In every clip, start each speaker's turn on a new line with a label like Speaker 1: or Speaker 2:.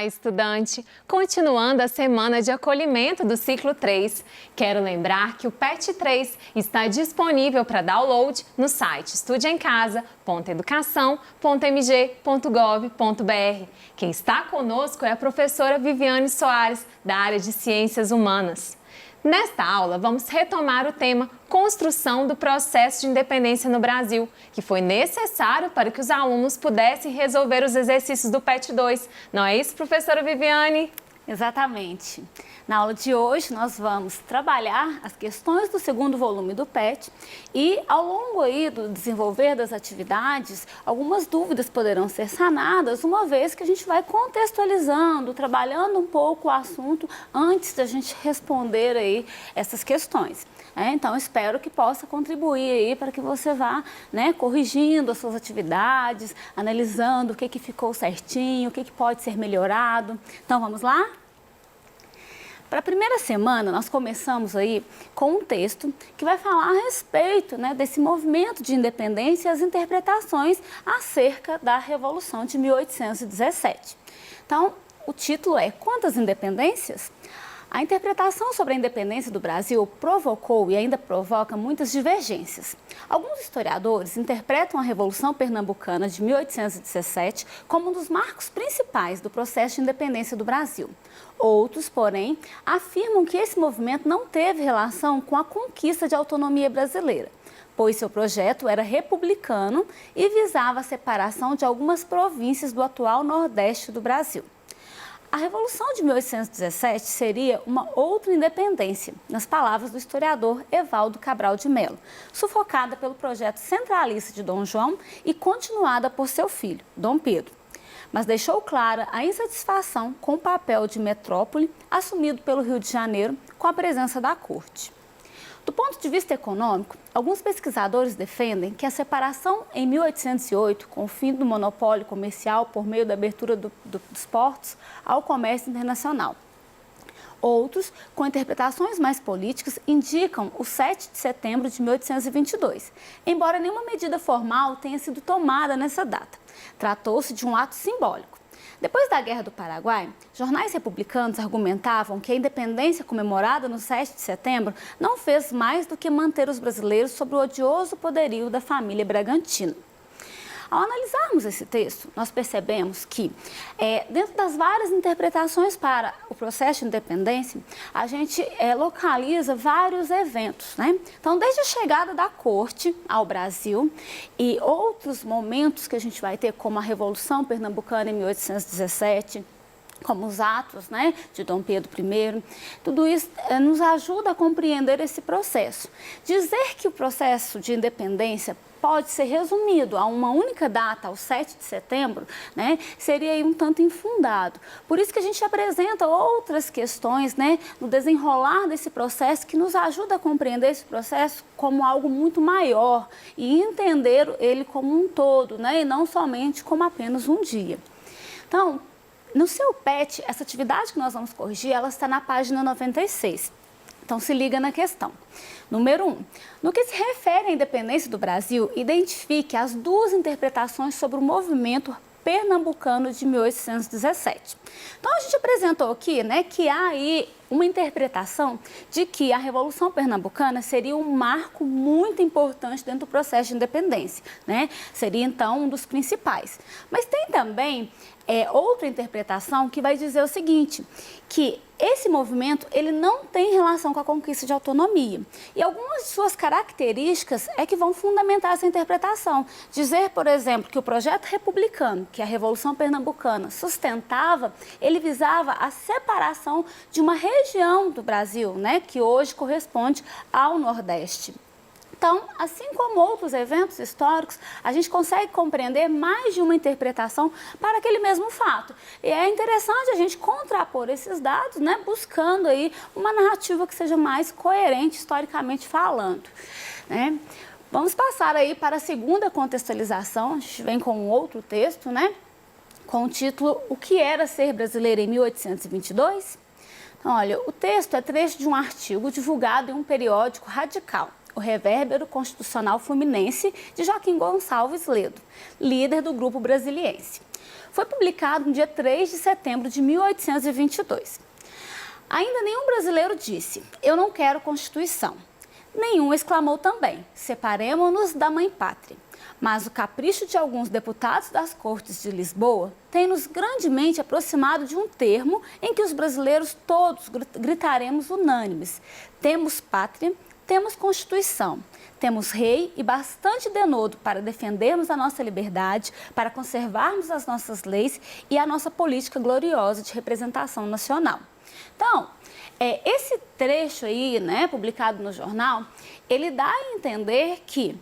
Speaker 1: Olá, estudante! Continuando a semana de acolhimento do ciclo 3, quero lembrar que o PET 3 está disponível para download no site estudeemcasa.educação.mg.gov.br. Quem está conosco é a professora Viviane Soares, da área de Ciências Humanas. Nesta aula, vamos retomar o tema Construção do Processo de Independência no Brasil, que foi necessário para que os alunos pudessem resolver os exercícios do PET 2. Não é isso, professora Viviane?
Speaker 2: Exatamente. Na aula de hoje, nós vamos trabalhar as questões do segundo volume do PET e, ao longo aí do desenvolver das atividades, algumas dúvidas poderão ser sanadas, uma vez que a gente vai contextualizando, trabalhando um pouco o assunto antes da gente responder aí essas questões. Então, espero que possa contribuir aí para que você vá, corrigindo as suas atividades, analisando o que ficou certinho, o que pode ser melhorado. Então, vamos lá? Para a primeira semana, nós começamos aí com um texto que vai falar a respeito desse movimento de independência e as interpretações acerca da Revolução de 1817. Então, o título é Quantas Independências? A interpretação sobre a independência do Brasil provocou e ainda provoca muitas divergências. Alguns historiadores interpretam a Revolução Pernambucana de 1817 como um dos marcos principais do processo de independência do Brasil. Outros, porém, afirmam que esse movimento não teve relação com a conquista de autonomia brasileira, pois seu projeto era republicano e visava a separação de algumas províncias do atual Nordeste do Brasil. A Revolução de 1817 seria uma outra independência, nas palavras do historiador Evaldo Cabral de Melo, sufocada pelo projeto centralista de Dom João e continuada por seu filho, Dom Pedro. Mas deixou clara a insatisfação com o papel de metrópole assumido pelo Rio de Janeiro com a presença da corte. Do ponto de vista econômico, alguns pesquisadores defendem que a separação em 1808, com o fim do monopólio comercial por meio da abertura dos portos ao comércio internacional. Outros, com interpretações mais políticas, indicam o 7 de setembro de 1822, embora nenhuma medida formal tenha sido tomada nessa data. Tratou-se de um ato simbólico. Depois da Guerra do Paraguai, jornais republicanos argumentavam que a independência comemorada no 7 de setembro não fez mais do que manter os brasileiros sob o odioso poderio da família Bragantina. Ao analisarmos esse texto, nós percebemos que, dentro das várias interpretações para o processo de independência, a gente localiza vários eventos, Então, desde a chegada da corte ao Brasil e outros momentos que a gente vai ter, como a Revolução Pernambucana em 1817, como os atos de Dom Pedro I, tudo isso nos ajuda a compreender esse processo. Dizer que o processo de independência pode ser resumido a uma única data, ao 7 de setembro, seria aí um tanto infundado. Por isso que a gente apresenta outras questões no desenrolar desse processo que nos ajuda a compreender esse processo como algo muito maior e entender ele como um todo, e não somente como apenas um dia. Então, no seu PET, essa atividade que nós vamos corrigir, ela está na página 96. Então, se liga na questão. Número 1. No que se refere à independência do Brasil, identifique as duas interpretações sobre o movimento pernambucano de 1817. Então, a gente apresentou aqui que há aí uma interpretação de que a Revolução Pernambucana seria um marco muito importante dentro do processo de independência, Seria, então, um dos principais. Mas tem também outra interpretação que vai dizer o seguinte, que esse movimento ele não tem relação com a conquista de autonomia. E algumas de suas características é que vão fundamentar essa interpretação. Dizer, por exemplo, que o projeto republicano, que a Revolução Pernambucana sustentava, ele visava a separação de uma região do Brasil, que hoje corresponde ao Nordeste. Então, assim como outros eventos históricos, a gente consegue compreender mais de uma interpretação para aquele mesmo fato. E é interessante a gente contrapor esses dados, buscando aí uma narrativa que seja mais coerente historicamente falando, Vamos passar aí para a segunda contextualização. A gente vem com um outro texto, com o título O que era ser brasileiro em 1822? Olha, o texto é trecho de um artigo divulgado em um periódico radical, O Revérbero Constitucional Fluminense, de Joaquim Gonçalves Ledo, líder do Grupo Brasiliense. Foi publicado no dia 3 de setembro de 1822. Ainda nenhum brasileiro disse, eu não quero Constituição. Nenhum exclamou também, separemo-nos da mãe pátria. Mas o capricho de alguns deputados das Cortes de Lisboa tem nos grandemente aproximado de um termo em que os brasileiros todos gritaremos unânimes. Temos pátria, temos Constituição, temos rei e bastante denodo para defendermos a nossa liberdade, para conservarmos as nossas leis e a nossa política gloriosa de representação nacional. Então, esse trecho aí, né, publicado no jornal, ele dá a entender que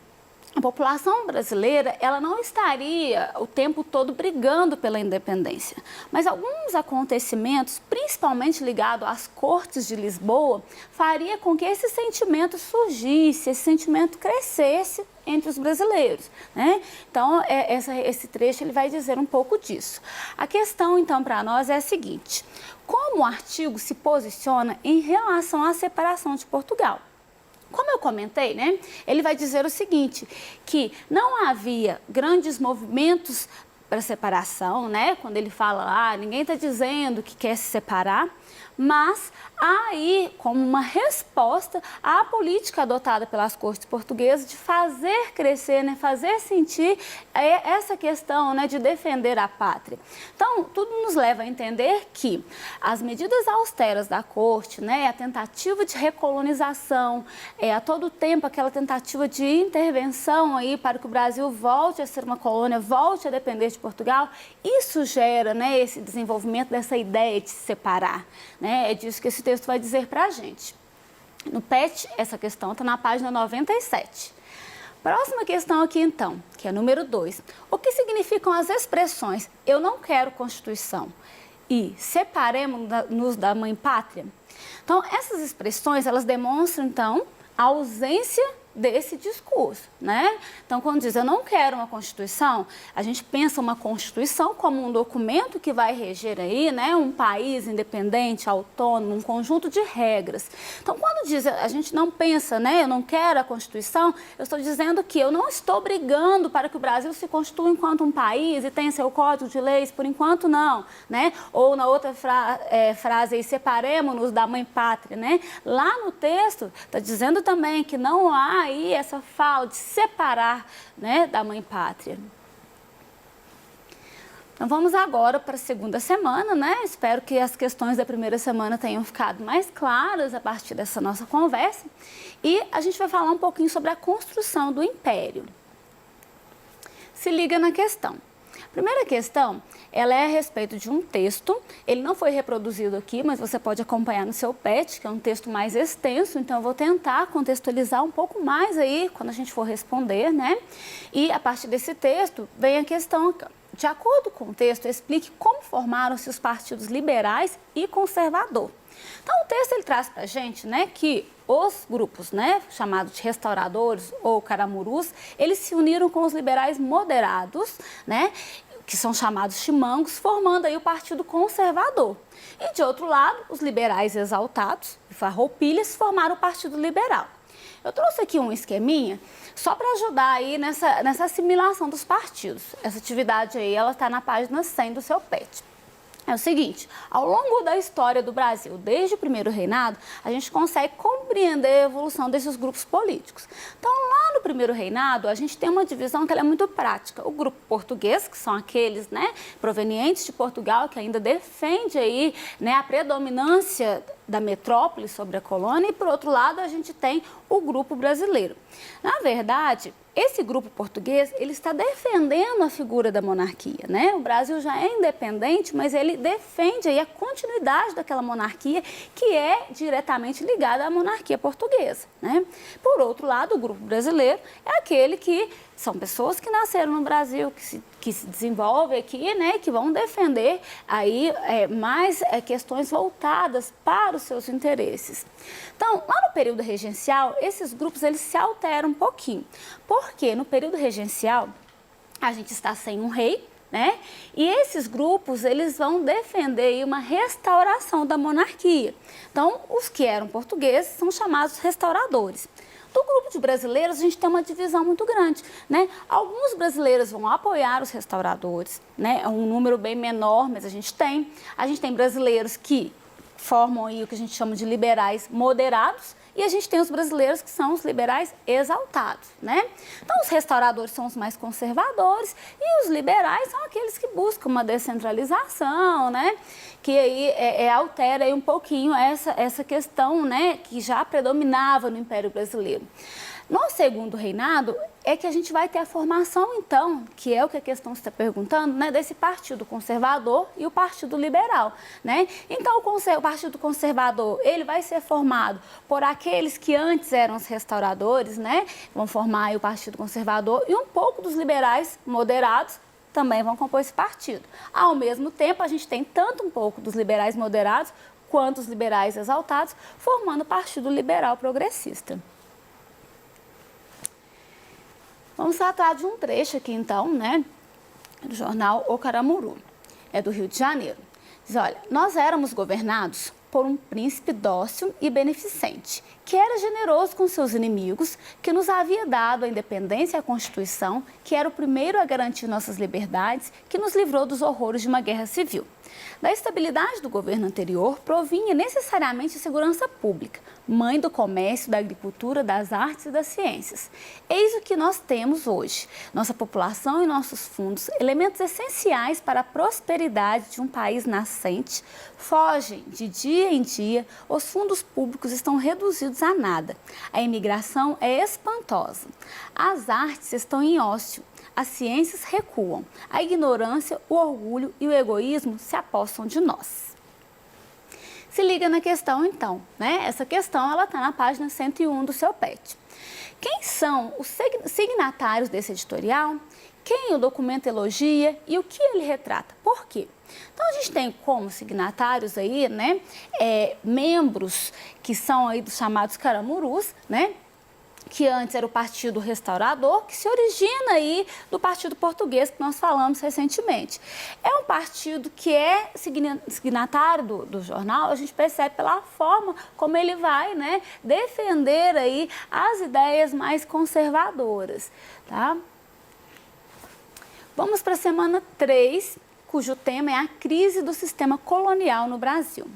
Speaker 2: a população brasileira, ela não estaria o tempo todo brigando pela independência, mas alguns acontecimentos, principalmente ligados às Cortes de Lisboa, faria com que esse sentimento surgisse, esse sentimento crescesse entre os brasileiros, né? Então, esse trecho ele vai dizer um pouco disso. A questão, então, para nós é a seguinte: como o artigo se posiciona em relação à separação de Portugal? Como eu comentei, né, ele vai dizer o seguinte, que não havia grandes movimentos para separação, né, quando ele fala lá, ninguém está dizendo que quer se separar, mas há aí como uma resposta à política adotada pelas cortes portuguesas de fazer crescer, né, fazer sentir essa questão, né, de defender a pátria. Então, tudo nos leva a entender que as medidas austeras da corte, né, a tentativa de recolonização, a todo tempo aquela tentativa de intervenção aí para que o Brasil volte a ser uma colônia, volte a depender de Portugal, isso gera, né, esse desenvolvimento dessa ideia de se separar, né? É disso que esse texto vai dizer para a gente. No PET, essa questão está na página 97. Próxima questão aqui, então, que é número 2. O que significam as expressões eu não quero Constituição e separemos-nos da mãe pátria? Então, essas expressões, elas demonstram, então, a ausência desse discurso, né? Então, quando diz eu não quero uma Constituição, a gente pensa uma Constituição como um documento que vai reger aí, né, um país independente, autônomo, um conjunto de regras. Então, quando diz a gente não pensa, né, eu não quero a Constituição, eu estou dizendo que eu não estou brigando para que o Brasil se constitua enquanto um país e tenha seu código de leis, por enquanto não, né? Ou na outra frase aí, separemos-nos da mãe pátria, né? Lá no texto está dizendo também que não há aí essa fala de separar, né, da mãe pátria. Então vamos agora para a segunda semana, né? Espero que as questões da primeira semana tenham ficado mais claras a partir dessa nossa conversa. E a gente vai falar um pouquinho sobre a construção do Império. Se liga na questão. A primeira questão, ela é a respeito de um texto, ele não foi reproduzido aqui, mas você pode acompanhar no seu PET, que é um texto mais extenso, então eu vou tentar contextualizar um pouco mais aí, quando a gente for responder, né? E a partir desse texto, vem a questão, de acordo com o texto, explique como formaram-se os partidos liberais e conservador. Então, o texto ele traz para a gente, né, que os grupos, né, chamados de restauradores ou caramurus, eles se uniram com os liberais moderados, né, que são chamados chimangos, formando aí o Partido Conservador. E, de outro lado, os liberais exaltados e farroupilhas formaram o Partido Liberal. Eu trouxe aqui um esqueminha só para ajudar aí nessa assimilação dos partidos. Essa atividade aí, ela está na página 100 do seu PET. É o seguinte, ao longo da história do Brasil, desde o primeiro reinado, a gente consegue compreender a evolução desses grupos políticos. Então, lá no primeiro reinado, a gente tem uma divisão que ela é muito prática. O grupo português, que são aqueles, né, provenientes de Portugal, que ainda defende aí, né, a predominância da metrópole sobre a colônia, e por outro lado a gente tem o grupo brasileiro. Na verdade, esse grupo português, ele está defendendo a figura da monarquia, né? O Brasil já é independente, mas ele defende aí a continuidade daquela monarquia que é diretamente ligada à monarquia portuguesa, né? Por outro lado, o grupo brasileiro é aquele que são pessoas que nasceram no Brasil, que se desenvolvem aqui, né, que vão defender aí mais questões voltadas para os seus interesses. Então, lá no período regencial, esses grupos eles se alteram um pouquinho, porque no período regencial a gente está sem um rei, né? E esses grupos, eles vão defender aí uma restauração da monarquia. Então, os que eram portugueses são chamados restauradores. Do grupo de brasileiros, a gente tem uma divisão muito grande, né? Alguns brasileiros vão apoiar os restauradores, né? É um número bem menor, mas a gente tem. A gente tem brasileiros que formam aí o que a gente chama de liberais moderados, e a gente tem os brasileiros que são os liberais exaltados, né? Então, os restauradores são os mais conservadores e os liberais são aqueles que buscam uma descentralização, né? Que aí altera aí um pouquinho essa questão, né? Que já predominava no Império Brasileiro. No segundo reinado é que a gente vai ter a formação, então, que é o que a questão está perguntando, né, desse partido conservador e o partido liberal, né? Então, o partido conservador, ele vai ser formado por aqueles que antes eram os restauradores, né? Vão formar aí o partido conservador e um pouco dos liberais moderados também vão compor esse partido. Ao mesmo tempo, a gente tem tanto um pouco dos liberais moderados quanto os liberais exaltados formando o Partido Liberal Progressista. Vamos tratar de um trecho aqui, então, né, do jornal O Caramuru, é do Rio de Janeiro. Diz, olha, nós éramos governados por um príncipe dócil e beneficente, que era generoso com seus inimigos, que nos havia dado a independência e a Constituição, que era o primeiro a garantir nossas liberdades, que nos livrou dos horrores de uma guerra civil. Da estabilidade do governo anterior provinha necessariamente a segurança pública, mãe do comércio, da agricultura, das artes e das ciências. Eis o que nós temos hoje. Nossa população e nossos fundos, elementos essenciais para a prosperidade de um país nascente, fogem de dia em dia, os fundos públicos estão reduzidos a nada. A imigração é espantosa. As artes estão em ócio. As ciências recuam, a ignorância, o orgulho e o egoísmo se apossam de nós. Se liga na questão então, né? Essa questão ela está na página 101 do seu PET. Quem são os signatários desse editorial? Quem o documento elogia e o que ele retrata? Por quê? Então a gente tem como signatários aí, né, membros que são aí dos chamados caramurus, né? Que antes era o Partido Restaurador, que se origina aí do Partido Português, que nós falamos recentemente. É um partido que é signatário do jornal, a gente percebe pela forma como ele vai, né, defender aí as ideias mais conservadoras, tá? Vamos para a semana 3, cujo tema é a crise do sistema colonial no Brasil.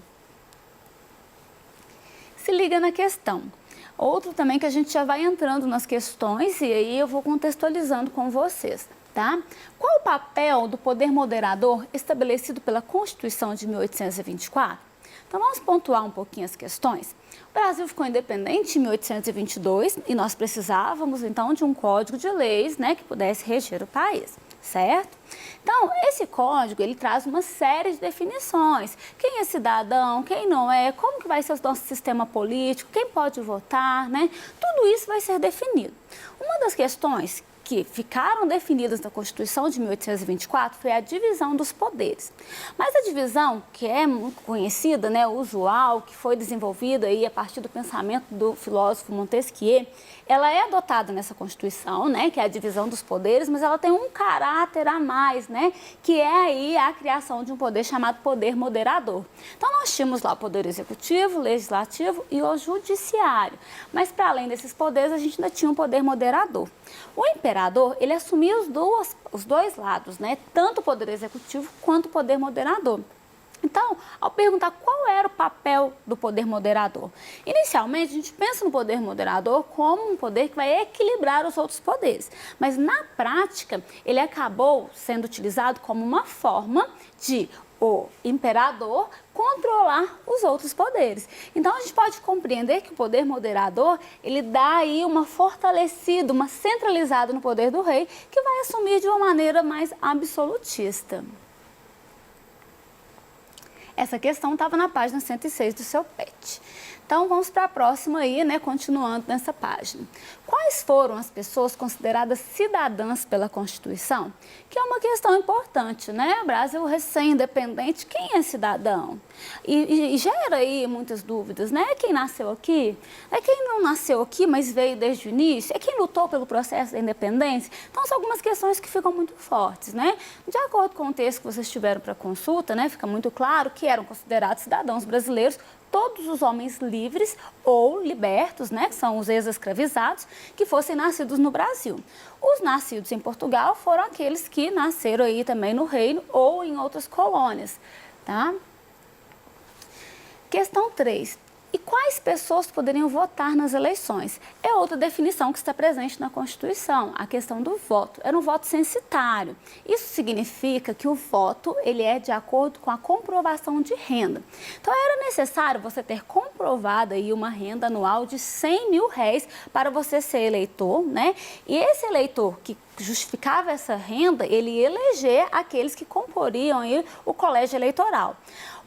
Speaker 2: Se liga na questão. Outro também que a gente já vai entrando nas questões e aí eu vou contextualizando com vocês, tá? Qual o papel do poder moderador estabelecido pela Constituição de 1824? Então vamos pontuar um pouquinho as questões. O Brasil ficou independente em 1822 e nós precisávamos então de um código de leis, né, que pudesse reger o país. Certo? Então, esse código, ele traz uma série de definições. Quem é cidadão, quem não é, como que vai ser o nosso sistema político, quem pode votar, né? Tudo isso vai ser definido. Uma das questões que ficaram definidas na Constituição de 1824 foi a divisão dos poderes. Mas a divisão, que é muito conhecida, né, usual, que foi desenvolvida aí a partir do pensamento do filósofo Montesquieu, ela é adotada nessa Constituição, né, que é a divisão dos poderes, mas ela tem um caráter a mais, né, que é aí a criação de um poder chamado poder moderador. Então nós tínhamos lá o poder executivo, legislativo e o judiciário. Mas para além desses poderes, a gente ainda tinha um poder moderador. O imperador, ele assumia os dois lados, né, tanto o poder executivo quanto o poder moderador. Então, ao perguntar qual era o papel do poder moderador, inicialmente a gente pensa no poder moderador como um poder que vai equilibrar os outros poderes, mas na prática ele acabou sendo utilizado como uma forma de o imperador controlar os outros poderes. Então a gente pode compreender que o poder moderador, ele dá aí uma fortalecida, uma centralizada no poder do rei, que vai assumir de uma maneira mais absolutista. Essa questão estava na página 106 do seu PET. Então, vamos para a próxima aí, né, continuando nessa página. Quais foram as pessoas consideradas cidadãs pela Constituição? Que é uma questão importante, né? O Brasil recém-independente, quem é cidadão? E gera aí muitas dúvidas, né? É quem nasceu aqui? É quem não nasceu aqui, mas veio desde o início? É quem lutou pelo processo da independência? Então, são algumas questões que ficam muito fortes, né? De acordo com o texto que vocês tiveram para consulta, né, fica muito claro que eram considerados cidadãos brasileiros todos os homens livres ou libertos, né, que são os ex-escravizados, que fossem nascidos no Brasil. Os nascidos em Portugal foram aqueles que nasceram aí também no Reino ou em outras colônias, tá? Questão 3. E quais pessoas poderiam votar nas eleições? É outra definição que está presente na Constituição, a questão do voto. Era um voto censitário. Isso significa que o voto ele é de acordo com a comprovação de renda. Então, era necessário você ter comprovado aí uma renda anual de 100 mil réis para você ser eleitor, né? E esse eleitor que justificava essa renda, ele ia eleger aqueles que comporiam aí o colégio eleitoral.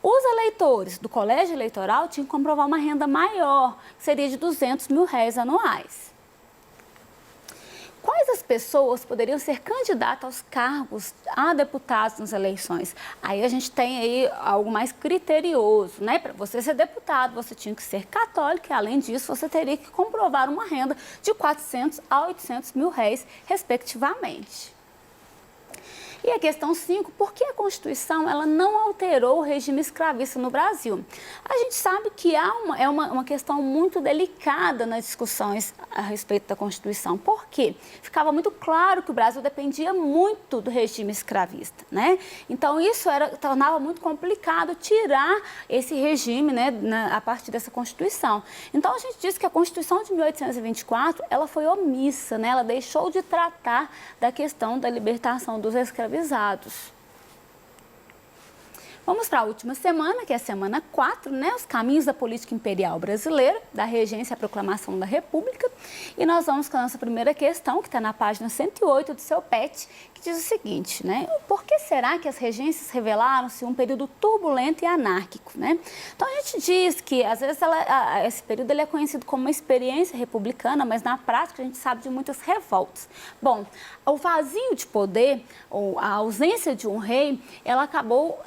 Speaker 2: Os eleitores do colégio eleitoral tinham que comprovar uma renda maior, que seria de 200 mil réis anuais. Quais as pessoas poderiam ser candidatas aos cargos a deputados nas eleições? Aí a gente tem aí algo mais criterioso, né? Para você ser deputado, você tinha que ser católico e, além disso, você teria que comprovar uma renda de 400 a 800 mil réis, respectivamente. E a questão 5, por que a Constituição ela não alterou o regime escravista no Brasil? A gente sabe que é uma questão muito delicada nas discussões a respeito da Constituição. Por quê? Ficava muito claro que o Brasil dependia muito do regime escravista, né? Então, isso tornava muito complicado tirar esse regime, né, a partir dessa Constituição. Então, a gente diz que a Constituição de 1824, ela foi omissa, né? Ela deixou de tratar da questão da libertação dos escravizados. Vamos para a última semana, que é a semana 4, né? Os caminhos da política imperial brasileira, da regência à proclamação da República. E nós vamos com a nossa primeira questão, que está na página 108 do seu PET, que diz o seguinte, né? Por que será que as regências revelaram-se um período turbulento e anárquico, né? Então, a gente diz que, às vezes, esse período ele é conhecido como uma experiência republicana, mas, na prática, a gente sabe de muitas revoltas. Bom, o vazio de poder, ou a ausência de um rei, ela acabou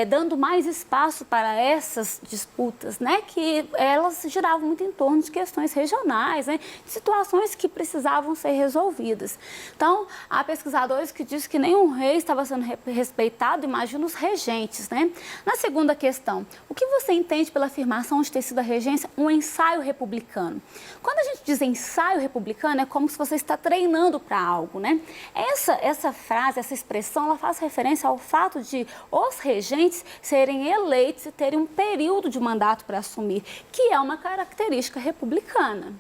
Speaker 2: dando mais espaço para essas disputas, né? Que elas giravam muito em torno de questões regionais, né? De situações que precisavam ser resolvidas. Então, há pesquisadores que dizem que nenhum rei estava sendo respeitado, imagina os regentes, né? Na segunda questão, o que você entende pela afirmação de ter sido a regência um ensaio republicano? Quando a gente diz ensaio republicano, é como se você está treinando para algo, né? Essa frase, essa expressão, ela faz referência ao fato de os regentes serem eleitos e terem um período de mandato para assumir, que é uma característica republicana.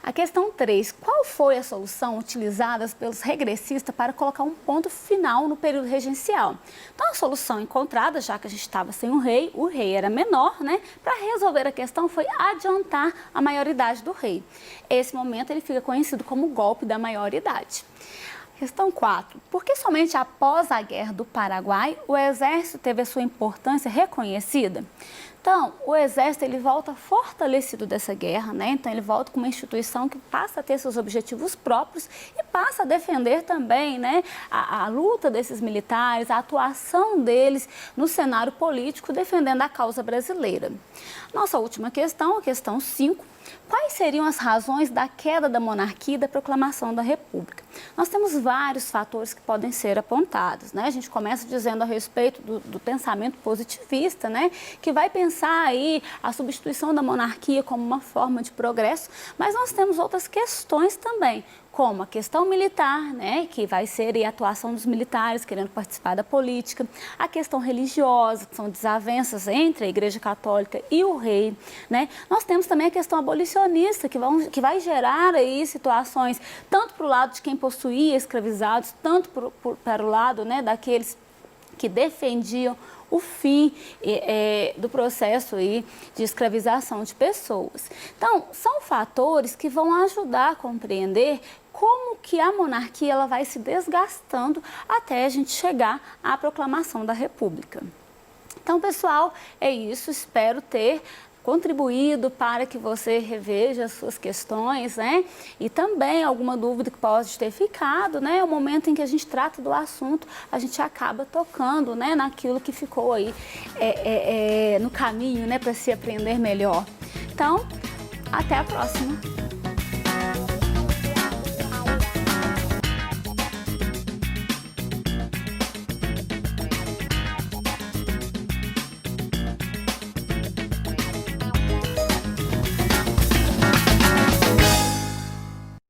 Speaker 2: A questão 3. Qual foi a solução utilizada pelos regressistas para colocar um ponto final no período regencial? Então, a solução encontrada, já que a gente estava sem o rei era menor, né? Para resolver a questão foi adiantar a maioridade do rei. Esse momento ele fica conhecido como golpe da maioridade. Questão 4. Por que somente após a Guerra do Paraguai o Exército teve a sua importância reconhecida? Então, o Exército ele volta fortalecido dessa guerra, né? Então, ele volta com uma instituição que passa a ter seus objetivos próprios e passa a defender também, né, a luta desses militares, a atuação deles no cenário político, defendendo a causa brasileira. Nossa última questão, a questão 5. Quais seriam as razões da queda da monarquia e da proclamação da República? Nós temos vários fatores que podem ser apontados, né? A gente começa dizendo a respeito do pensamento positivista, né? Que vai pensar aí a substituição da monarquia como uma forma de progresso, mas nós temos outras questões também, como a questão militar, né, que vai ser a atuação dos militares querendo participar da política, a questão religiosa, que são desavenças entre a Igreja Católica e o rei, né? Nós temos também a questão abolicionista, que vai gerar aí situações tanto para o lado de quem possuía escravizados, tanto para o lado, né, daqueles que defendiam o fim do processo aí de escravização de pessoas. Então, são fatores que vão ajudar a compreender como que a monarquia ela vai se desgastando até a gente chegar à proclamação da República. Então, pessoal, é isso. Espero ter contribuído para que você reveja as suas questões, né? E também alguma dúvida que pode ter ficado, né? O momento em que a gente trata do assunto, a gente acaba tocando, né, naquilo que ficou aí no caminho, né, para se aprender melhor. Então, até a próxima!